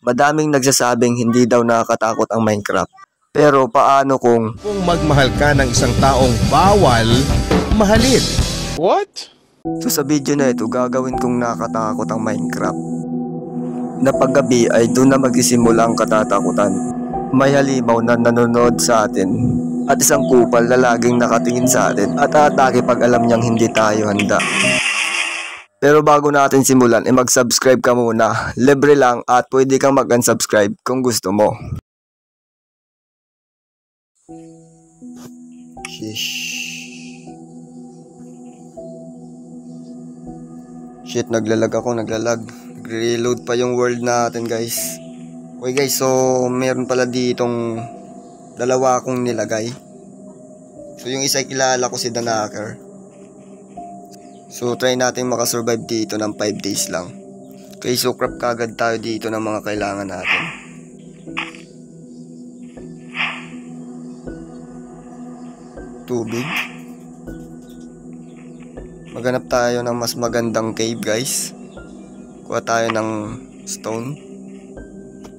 Madaming nagsasabing hindi daw nakakatakot ang Minecraft. Pero paano kung magmahal ka ng isang taong bawal mahalin? What? So sa video na ito gagawin kong nakakatakot ang Minecraft. Na paggabi ay doon na magsisimula ang katatakutan. May halimaw na nanonood sa atin at isang kupal na laging nakatingin sa atin at aatake pag alam niyang hindi tayo handa. Pero bago natin simulan, mag-subscribe ka muna. Libre lang at pwede kang mag-unsubscribe kung gusto mo. Sheesh. Shit, naglalag ako, naglalag. Nagre-reload pa yung world natin, guys. Okay guys, so meron pala ditong dalawa akong nilagay. So yung isa kilala ko si Danaker. So try natin makasurvive dito ng 5 days lang. Okay, so craft kagad tayo dito ng mga kailangan natin. Tubig. Maghanap tayo ng mas magandang cave, guys. Kuha tayo ng stone.